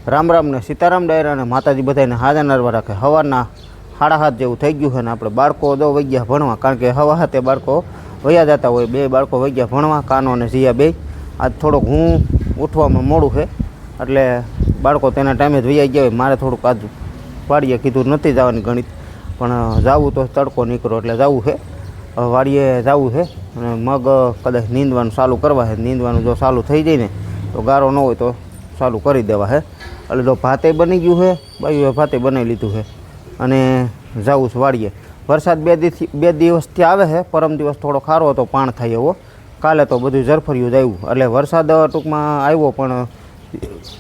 રામ રામ ને સીતારામ ડાયરા અને માતાજી બધાને હાજર નરવા રાખે. સવારના 7:30 જેવું થઈ ગયું છે ને આપણે બાળકો દો વઈ ગયા ભણવા, કારણ કે હવા હાથે બાળકો વયા જતા હોય. 2 બાળકો વઈ ગયા ભણવા, કાનો અને જીયા 2. આજ થોડોક હું ઉઠવામાં મોડું છે એટલે બાળકો તેના ટાઈમે જ વૈયા ગયા હોય. મારે થોડુંક આજ વાડીએ કીધું નથી જવાની ગણિત, પણ જવું તો તડકો નીકળો એટલે જવું છે. વાડીએ જવું છે અને મગ કદાચ નીંદવાનું ચાલુ કરવા છે. નીંદવાનું જો ચાલુ થઈ જાય ને તો ગારો ન હોય તો ચાલુ કરી દેવા છે. એટલે તો ભાતે બની ગયું છે, બાયુએ ભાતે બનાવી લીધું છે અને જવું છે વાડીએ. વરસાદ 2 દિવસથી આવે છે. પરમ દિવસ થોડો ખારો હતો, પાણ થાય એવો. કાલે તો બધું ઝરફર્યું જ આવ્યું. એટલે વરસાદ ટૂંકમાં આવ્યો, પણ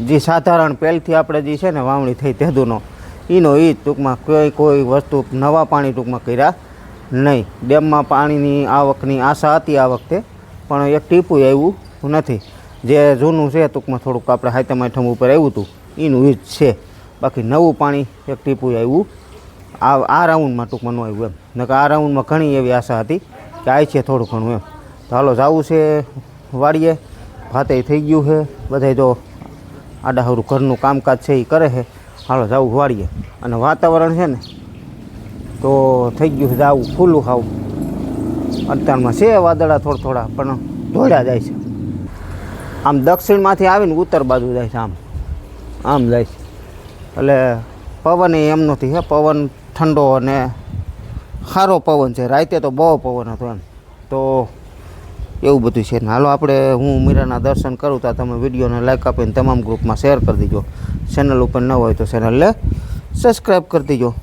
જે સાધારણ પહેલથી આપણે જે છે ને વાવણી થઈ તેદુનો એનો એ જ ટૂંકમાં કોઈ વસ્તુ નવા પાણી ટૂંકમાં કર્યા નહીં. ડેમમાં પાણીની આવકની આશા હતી આ વખતે, પણ એક ટીપું આવ્યું નથી. જે જૂનું છે ટૂંકમાં થોડુંક આપણે હાઈતમ આઠમ ઉપર આવ્યું હતું એનું એ જ છે. બાકી નવું પાણી એક ટીપું આવ્યું આ રાઉન્ડમાં ટૂંકમાં ન આવ્યું એમ. નકર આ રાઉન્ડમાં ઘણી એવી આશા હતી કે આ છે થોડું ઘણું એમ. તો હાલો જવું છે વાડીએ. ભાતે થઈ ગયું છે, બધાય જો આડાહરું ઘરનું કામકાજ છે એ કરે છે. હાલો જવું વાડીએ. અને વાતાવરણ છે ને તો થઈ ગયું છે જવું ફૂલું ખાવું. અત્યારમાં છે વાદળા થોડા પણ ધોળ્યા જાય છે. આમ દક્ષિણમાંથી આવીને ઉત્તર બાજુ જાય છે, આમ જાય છે. એટલે પવન એમ નથી હે, પવન ઠંડો અને સારો પવન છે. રાતે તો બહુ પવન હતો એમ. તો એવું બધું છે ને. હાલો આપણે હું મીરાના દર્શન કરું તો તમે વિડીયોને લાઈક આપીને તમામ ગ્રુપમાં શેર કરી દીજો. ચેનલ ઉપર ન હોય તો ચેનલને સબસ્ક્રાઈબ કરી દીજો.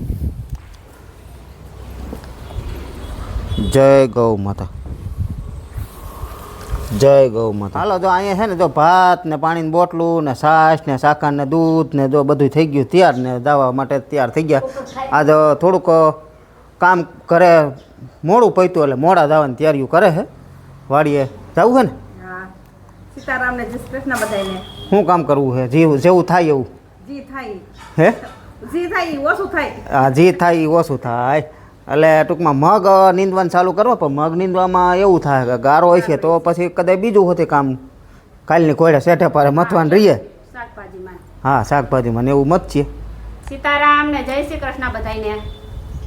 જય ગૌ માતા, જય ગૌ માતા. હાલો જો અહીંયા છે ને જો ભાત ને પાણીની બોટલું ને છાશ ને શાકા ને દૂધ ને જો બધું થઈ ગયું તૈયાર ને દાવા માટે તૈયાર થઈ ગયા. આજ થોડુંક કામ કરે મોડું પૈતું એટલે મોડા જવાની તૈયારીઓ કરે છે. વાડીએ જવું છે ને. સીતારામ ને જય કૃષ્ણ બધાને. શું કામ કરવું છે? જેવું થાય એવું. જી થાય હે? જી થાય ઓછું થાય. હા, જી થાય એ ઓછું થાય. એટલે ટૂંકમાં મગ નીંદવાનું ચાલુ કરવા, પણ મગ નીંદવામાં એવું થાય કે ગારો હોય છે તો પછી કદાચ બીજું હોતે કામ કાલની કોયડા શેઠે પારે મથવાનું રહીએ. શાકભાજીમાં. હા, શાકભાજીમાં ને એવું મત છે. સીતારામ ને જય શ્રી કૃષ્ણ બધાને.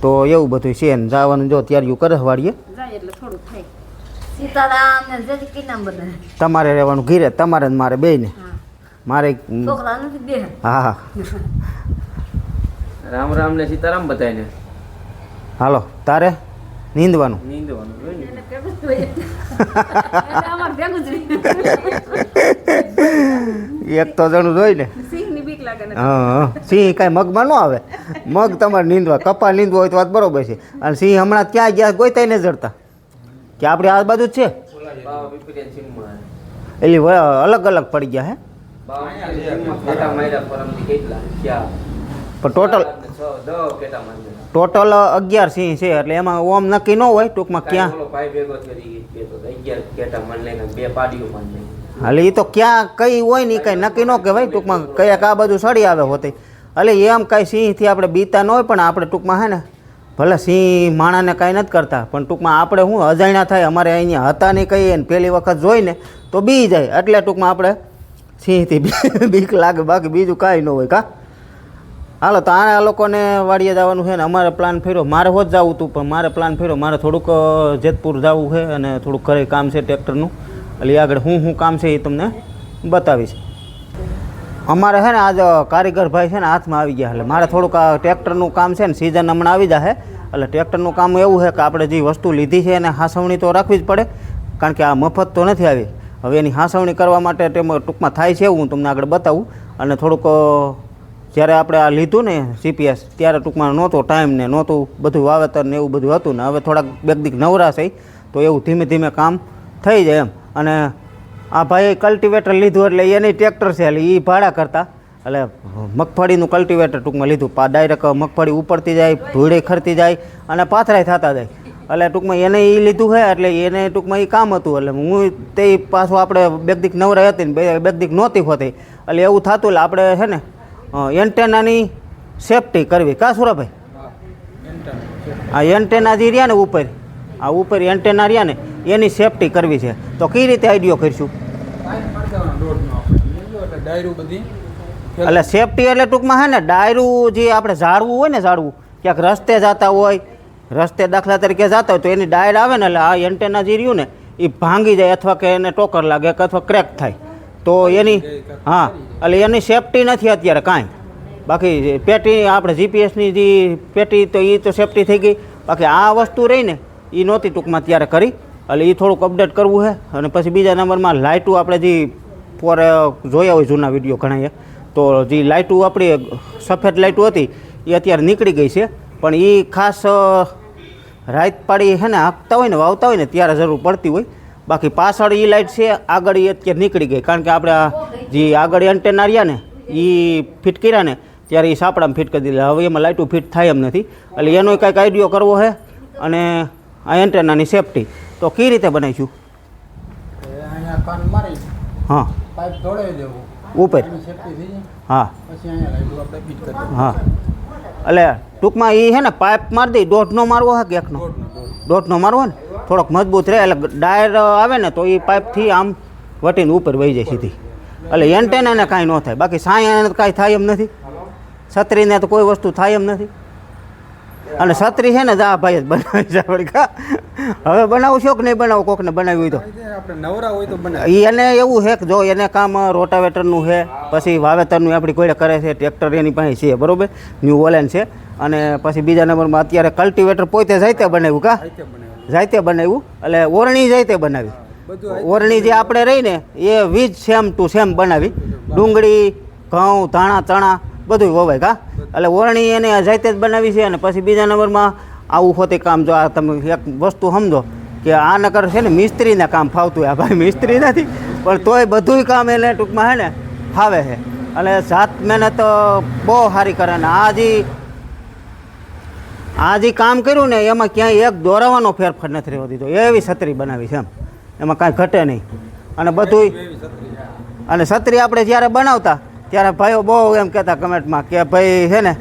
તો એવું બધું છે ને જવાનું જો તૈયારીઓ કરે વાડીએ. જાય એટલે થોડું થાય. સીતારામ ને જય શ્રી કૃષ્ણ બધા. તમારે રહેવાનું ઘીરે, તમારે ને મારે બેયને. મારે છોકરા નથી બે. હા. રામ રામ ને સીતારામ બધાને. હાલો તારે નીંદવાનું. અમાર ભેગું જ એક તો જણું જોઈ ને. સિંહની બીક લાગે ને. હા, સિંહ કાંઈ મગમાં ન આવે. મગ તમારે નીંદવા, કપા નીંદવા હોય તો વાત બરોબર છે. અને સિંહ હમણાં ક્યાં ગયા ગોઈતાય ને જડતા કે આપણે આ બાજુ જ છે. એટલે અલગ અલગ પડી ગયા હે. પણ ટોટલ 11 સિંહ છે. એટલે એમાં ઓમ નક્કી ન હોય ટૂંકમાં ક્યાં. એટલે એ તો ક્યાં કઈ હોય ને કઈ નક્કી ન કહેવાય. ટૂંકમાં કયા આ બાજુ સડી આવે હોતી. એટલે એમ કાંઈ સિંહથી આપણે બીતા ન હોય, પણ આપણે ટૂંકમાં હે ને ભલે સિંહ માણાને કાંઈ નથી કરતા, પણ ટૂંકમાં આપણે શું અજાણ્યા થાય. અમારે અહીંયા હતા નહીં કહીએ ને પહેલી વખત જોઈને તો બી જાય. એટલે ટૂંકમાં આપણે સિંહથી બીક લાગે, બાકી બીજું કાંઈ ન હોય. કા હાલો તો આ લોકોને વાડીએ જવાનું છે ને અમારે પ્લાન ફેર્યો. મારે હોત જવું હતું, પણ મારે પ્લાન ફેર્યો. મારે થોડુંક જેતપુર જવું છે અને થોડુંક ઘરે કામ છે ટ્રેક્ટરનું. એટલે આગળ શું કામ છે એ તમને બતાવીશ. અમારે છે ને આજ કારીગર ભાઈ છે ને હાથમાં આવી ગયા. એટલે મારે થોડુંક આ ટ્રેક્ટરનું કામ છે ને સિઝન હમણાં આવી જશે. એટલે ટ્રેક્ટરનું કામ એવું છે કે આપણે જે વસ્તુ લીધી છે એને હાસવણી તો રાખવી જ પડે, કારણ કે આ મફત તો નથી આવી. હવે એની હાસવણી કરવા માટે ટૂંકમાં થાય છે એવું હું તમને આગળ બતાવું. અને થોડુંક જ્યારે આપણે આ લીધું ને CPS ત્યારે ટૂંકમાં નહોતો ટાઈમ ને નહોતું બધું વાવેતર ને એવું બધું હતું ને. હવે થોડાક બેગદીક નવરા છે તો એવું ધીમે ધીમે કામ થઈ જાય એમ. અને આ ભાઈએ કલ્ટિવેટર લીધું એટલે એની ટ્રેક્ટર છે એટલે એ ભાડા કરતા. એટલે મગફળીનું કલ્ટિવેટર ટૂંકમાં લીધું. ડાયરેક્ટ મગફળી ઉપડતી જાય, ધૂળે ખરતી જાય અને પાથરાય થતા જાય. એટલે ટૂંકમાં એને એ લીધું છે એટલે એને ટૂંકમાં એ કામ હતું. એટલે હું તે પાછું આપણે બેગદીક નવરાઈ હતી ને બેગદીક નહોતી હોતી. એટલે એવું થતું. એટલે આપણે છે ને એન્ટેનાની સેફટી કરવી. કા સુરાભાઈ? આ એન્ટેના જે રહ્યા ને ઉપર, આ ઉપર એન્ટેના રહ્યા ને એની સેફટી કરવી છે. તો કઈ રીતે આઈડિયો કરીશું? ડાયરું બધી એટલે સેફટી એટલે ટૂંકમાં છે ને ડાયરું જે આપણે ઝાડવું હોય ને ઝાડવું ક્યાંક રસ્તે જતા હોય રસ્તે દાખલા તરીકે જતા હોય તો એની ડાયર આવે ને એટલે આ એન્ટેના જે રહ્યું ને એ ભાંગી જાય અથવા કે એને ટોકર લાગે કે અથવા ક્રેક થાય તો એની હા એટલે એની સેફટી નથી અત્યારે કાંઈ બાકી પેટી આપણે જીપીએસની જે પેટી તો એ તો સેફટી થઈ ગઈ બાકી આ વસ્તુ રહી ને એ નહોતી ટૂંકમાં ત્યારે કરી એટલે એ થોડુંક અપડેટ કરવું છે અને પછી બીજા નંબરમાં લાઇટું આપણે જે પોરે જોયા હોય જૂના વિડીયો ઘણાએ તો જે લાઇટું આપણી સફેદ લાઇટું હતી એ અત્યારે નીકળી ગઈ છે પણ એ ખાસ રાત પાડી છે ને હાંકતા હોય ને વાવતા હોય ને ત્યારે જરૂર પડતી હોય બાકી પાછળ એ લાઇટ છે આગળ એ અત્યારે નીકળી ગઈ કારણ કે આપણે આ જે આગળ એન્ટેના રહ્યા ને એ ફિટ કર્યા ને ત્યારે એ સાપડામાં ફિટ કરી દીધા હવે એમાં લાઇટું ફિટ થાય એમ નથી એટલે એનો કંઈક આઈડિયો કરવો છે અને આ એન્ટેનાની સેફટી તો કઈ રીતે બનાવીશું અહીંયા કાન મારી હા પાઇપ જોડાવી દેવું ઉપર સેફટી થઈ જાય હા પછી અહીંયા લાઈટ આપણે ફિટ કરી દેવું હા એટલે ટૂંકમાં એ છે ને પાઇપ મારી દઈ દોઢનો મારવો છે કે એકનો દોઢનો મારવો ને થોડોક મજબૂત રહે એટલે ડાયર આવે ને તો એ પાઇપથી આમ વટીને ઉપર વહી જાય સીધી એટલે એન્ટેનાને કાંઈ ન થાય બાકી સાયાને તો કાંઈ થાય એમ નથી છત્રીને તો કોઈ વસ્તુ થાય એમ નથી અને છત્રી છે ને આ ભાઈ જ બનાવી છે આપણે કા હવે બનાવું છો કે નહીં બનાવું કોકને બનાવ્યું હોય તો આપણે નવરા હોય તો બને એને એવું છે કે જો એને કામ રોટાવેટરનું છે પછી વાવેતરનું આપણી કોઈ કરે છે ટ્રેક્ટર એની પાસે છે બરાબર ન્યૂ ઓલેન છે અને પછી બીજા નંબરમાં અત્યારે કલ્ટિવેટર પોતે જાતે બનાવ્યું કા જાતે બનાવ્યું એટલે ઓરણી જાતે બનાવી ઓરણી જે આપણે રહી ને એ વીજ સેમ ટુ સેમ બનાવી ડુંગળી ઘઉં ધાણા ચણા બધું વવાય કા એટલે ઓરણી એને જાતે જ બનાવી છે અને પછી બીજા નંબરમાં આવું હોતે કામ જો આ તમે એક વસ્તુ સમજો કે આ નકર છે ને મિસ્ત્રીના કામ ફાવતું આ ભાઈ મિસ્ત્રી નથી પણ તોય બધુંય કામ એને ટૂંકમાં છે ને ફાવે છે એટલે જાત મહેનત બહુ સારી કરે ને આ જે કામ કર્યું ને એમાં ક્યાંય એક દોરાવાનો ફેરફાર નથી રહેવો દીધો એવી છત્રી બનાવી છે એમાં કાંઈ ઘટે નહીં અને બધુંય અને છત્રી આપણે જ્યારે બનાવતા ત્યારે ભાઈઓ બહુ એમ કહેતા કમેન્ટમાં કે ભાઈ છે ને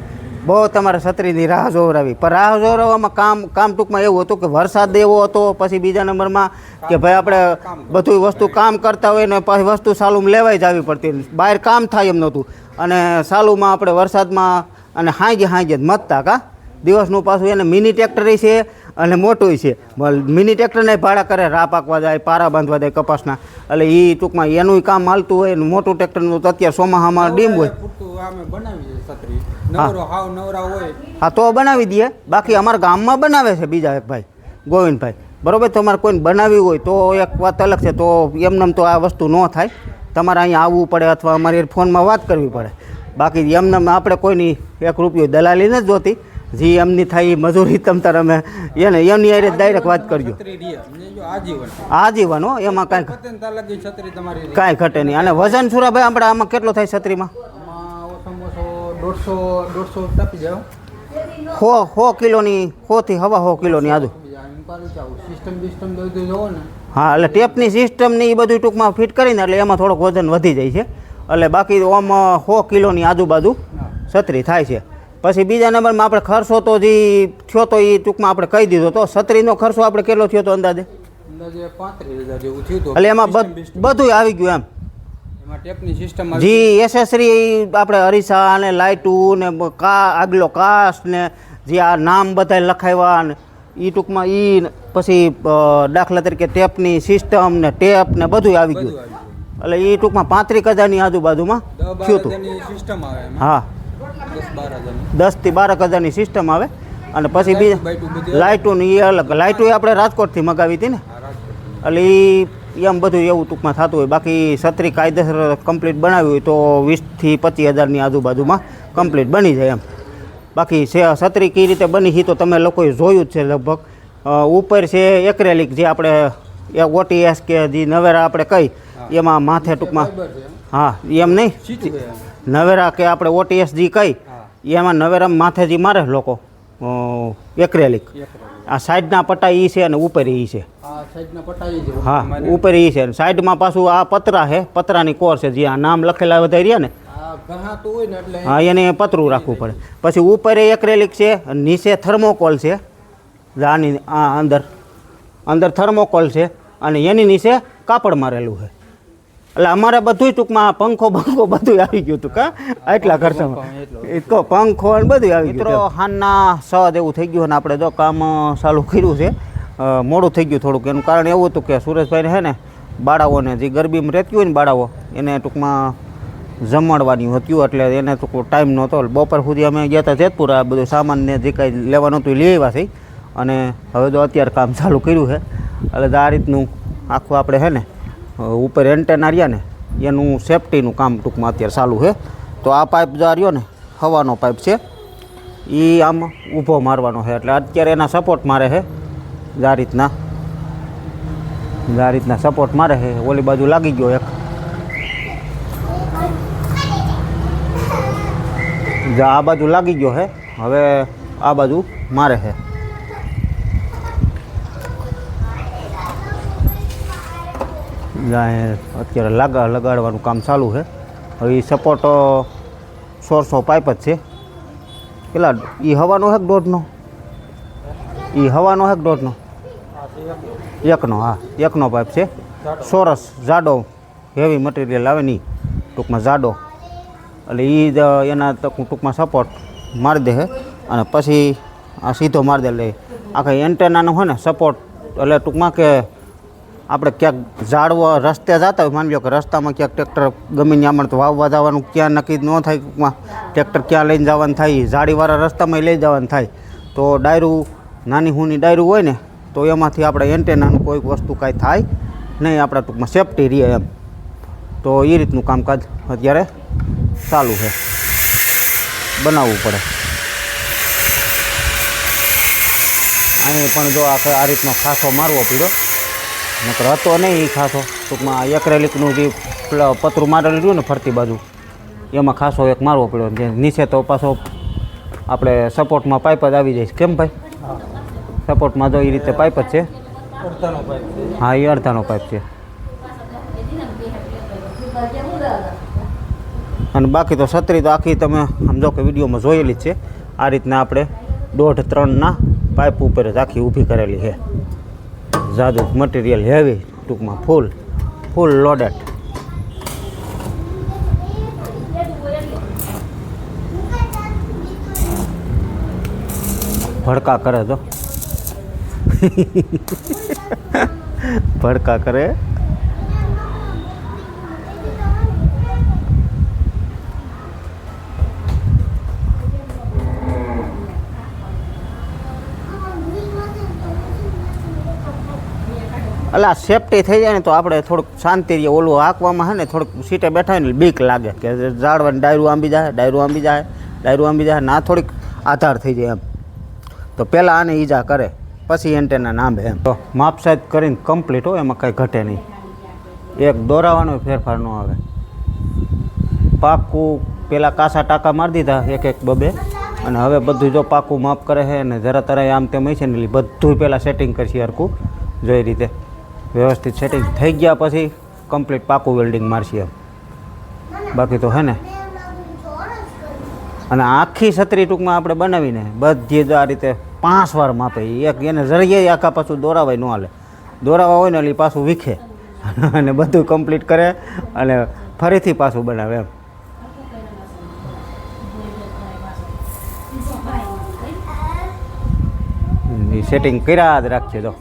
બહુ તમારે છત્રીની રાહ જોવરાવી પણ રાહ જોવરાવવામાં કામ ટૂંકમાં એવું હતું કે વરસાદ એવો હતો પછી બીજા નંબરમાં કે ભાઈ આપણે બધું વસ્તુ કામ કરતા હોય ને પછી વસ્તુ સાલુમાં લેવાઈ જ આવી પડતી બહાર કામ થાય એમ નહોતું અને સાલુમાં આપણે વરસાદમાં અને હાંજે જ મતતા કા દિવસનું પાછું એને મિની ટ્રેક્ટર છે અને મોટું છે મિની ટ્રેક્ટરને ભાડા કરે રા પાકવા જાય પારા બાંધવા જાય કપાસના એટલે એ ટૂંકમાં એનું કામ હાલતું હોય ને મોટું ટ્રેક્ટરનું તો અત્યારે ચોમાસામાં ડીમ હોય હા તો બનાવી દઈએ બાકી અમારા ગામમાં બનાવે છે બીજા એક ભાઈ ગોવિંદભાઈ બરાબર તમારે કોઈને બનાવી હોય તો એક વાત અલગ છે તો એમને તો આ વસ્તુ ન થાય તમારે અહીંયા આવવું પડે અથવા અમારી ફોનમાં વાત કરવી પડે બાકી એમને આપણે કોઈની એક રૂપિયો દલાલી નથી જોતી જે એમની થાય મજૂરી તમતાર અમે એને એમની આરે ડાયરેક્ટ વાત કરજો આજીવન હો એમાં કાંઈ ઘટે નહીં અને વજન સુરાભાઈ આપણે આમાં કેટલો થાય છત્રીમાં 100 કિલોની 100 થી 1.5 કિલોની આજુ હા એટલે ટેપની સિસ્ટમની એ બધું ટૂંકમાં ફિટ કરીને એટલે એમાં થોડોક વજન વધી જાય છે એટલે બાકી આમ 100 કિલોની આજુબાજુ છત્રી થાય છે પછી બીજા નંબરમાં આપણે ખર્ચો તો જે થયો તો એ ટૂંકમાં આપણે કહી દીધો તો છત્રીનો ખર્ચો આપણે કેટલો થયો તો અંદાજે 35,000 જેવું થયું એટલે એમાં બધું આવી ગયું એમ ટેપની સિસ્ટમ જી એસેસરી આપણે અરીસા ને લાઇટું ને આગલો કાસ ને જે આ નામ બધા લખાવ્યા ને એ ટૂંકમાં એ પછી દાખલા તરીકે ટેપની સિસ્ટમ ને ટેપ ને બધું આવી ગયું એટલે એ ટૂંકમાં 35,000ની આજુબાજુમાં થયું હતું હા 10 થી 12,000ની સિસ્ટમ આવે અને પછી બીજા લાઇટોની એ અલગ લાઇટો આપણે રાજકોટથી મગાવી હતી ને એટલે એમ બધું એવું ટૂંકમાં થતું હોય બાકી છત્રી કાયદેસર કમ્પ્લીટ બનાવી હોય તો 20 થી 25,000ની આજુબાજુમાં કમ્પ્લીટ બની જાય એમ બાકી છત્રી કઈ રીતે બની છે તો તમે લોકોએ જોયું જ છે લગભગ ઉપર છે એક્રેલિક જે આપણે ઓટીએસ કે જે નવેરા આપણે કહી એમાં માથે ટૂંકમાં હા એમ નહીં નવેરા કે આપણે ઓટીએસ જે કહી એમાં નવેરામાં માથે જે મારે લોકો એક્રેલિક આ સાઈડના પટ્ટા એ છે અને ઉપર એ છે હા ઉપર એ છે સાઈડમાં પાછું આ પતરા છે પતરાની કોર છે જે આ નામ લખેલા વધારી રહ્યા ને હા એને પતરું રાખવું પડે પછી ઉપર એક્રેલિક છે નીચે થર્મોકોલ છે આની આ અંદર થર્મોકોલ છે અને એની નીચે કાપડ મારેલું છે એટલે અમારે બધું ટૂંકમાં પંખો બધું આવી ગયું હતું કા એટલા ખર્ચામાં એ તો પંખો ને બધું આવી ગયું. મિત્રો હાલના 6 જેવું થઈ ગયું અને આપણે જો કામ ચાલુ કર્યું છે. મોડું થઈ ગયું થોડુંક. એનું કારણ એવું હતું કે સુરેશભાઈને છે ને બાળાઓને જે ગરબીમાં રહેતી હોય ને બાળાઓ એને ટૂંકમાં જમાડવાની હતું એટલે એને તો કોઈ ટાઈમ નહોતો. બપોર સુધી અમે ગયા હતા જેતપુર. આ બધું સામાન ને જે કાંઈ લેવાનું હતું એ લઈ આવ્યા છે અને હવે તો અત્યારે કામ ચાલુ કર્યું છે. એટલે આ રીતનું આખું આપણે છે ને ઉપર એન્ટેના રહ્યા ને એનું સેફટીનું કામ ટૂંકમાં અત્યારે ચાલુ છે. તો આ પાઇપ જો રહ્યો ને હવાનો પાઇપ છે એ આમ ઊભો મારવાનો છે એટલે અત્યારે એના સપોર્ટ મારે છે. આ રીતના સપોર્ટ મારે છે. ઓલી બાજુ લાગી ગયો એક. આ બાજુ લાગી ગયો છે. હવે આ બાજુ મારે છે. અત્યારે લગાડવાનું કામ ચાલુ છે. હવે એ સપોર્ટ 100 પાઇપ જ છે. પેલા એ હવાનો છે કે દોઢનો? એ હવાનો છે કે દોઢનો? એકનો. હા એકનો પાઇપ છે. સોરસ જાડો હેવી મટીરિયલ આવે નહીં ટૂંકમાં જાડો. એટલે એ એના ટૂંકમાં સપોર્ટ મારી દે અને પછી આ સીધો મારી દે. એટલે આખા એન્ટેનાનો હોય ને સપોર્ટ એટલે ટૂંકમાં કે આપણે ક્યાંક ઝાડવો રસ્તે જતા હોય માની લો કે રસ્તામાં ક્યાંક ટ્રેક્ટર ગમે ત્યાં તો વાવવા જવાનું ક્યાં નક્કી ન થાય. ટૂંકમાં ટ્રેક્ટર ક્યાં લઈને જવાનું થાય ઝાડીવાળા રસ્તામાં લઈ જવાનું થાય તો ડાયરું નાની હુની ડાયરું હોય ને તો એમાંથી આપણે એન્ટેનાનું કોઈ વસ્તુ કાંઈ થાય નહીં. આપણા ટૂંકમાં સેફટી રહે એમ. તો એ રીતનું કામકાજ અત્યારે ચાલુ છે. બનાવવું પડે. અહીં પણ જો આ રીતનો ખાસો મારવો પડ્યો. નકર હતો નહીં એ ખાસો. ટૂંકમાં એક્રેલિકનું જે પતરું મારેલું રહ્યું ને ફરતી બાજુ એમાં ખાસો એક મારવો પડ્યો. જે નીચે તો પાછો આપણે સપોર્ટમાં પાઇપ જ આવી જાય. કેમ ભાઈ? સપોર્ટમાં જો એ રીતે પાઇપ જ છે. હા એ અડધાનો પાઇપ છે. અને બાકી તો છત્રી તો આખી તમે સમજો કે વિડીયોમાં જોયેલી જ છે. આ રીતના આપણે 1.5-3 પાઇપ ઉપર જ આખી ઊભી કરેલી છે. જાદુ મટીરિયલ હેવી ટૂંકમાં ફૂલ લોડેડ. ભડકા કરે તો ભડકા કરે. એટલે આ સેફટી થઈ જાય ને તો આપણે થોડુંક શાંતિ રહીએ. ઓલું હાંકવામાં છે ને થોડુંક સીટે બેઠા હોય ને બીક લાગે કે ઝાડવાની ડાયરું આંબી જાય ના થોડીક આધાર થઈ જાય એમ. તો પહેલાં આને ઈજા કરે પછી એન્ટેના આંબે એમ. તો માપ સાઈઝ કરીને કમ્પ્લીટ હોય એમાં કંઈ ઘટે નહીં. એક દોરાવાનો ફેરફાર ન આવે. પાકું પહેલાં કાસા ટાંકા મારી દીધા 1-2 અને હવે બધું જો પાકું માપ કરે છે ને જરા તરાય આમ તેમ છે ને બધું પહેલાં સેટિંગ કરશે હરખું જોઈ રીતે વ્યવસ્થિત સેટિંગ થઈ ગયા પછી કમ્પ્લીટ પાકું વેલ્ડિંગ મારશે એમ. બાકી તો હે ને અને આખી છત્રી ટૂંકમાં આપણે બનાવીને બધી જ આ રીતે 5 વાર માપે. એક એને જરીએ આખા પાછું દોરાવાય ન હાલે. દોરાવા હોય ને એટલે પાછું વીખે અને બધું કમ્પ્લીટ કરે અને ફરીથી પાછું બનાવે એમ. સેટિંગ કર્યા જ રાખશે તો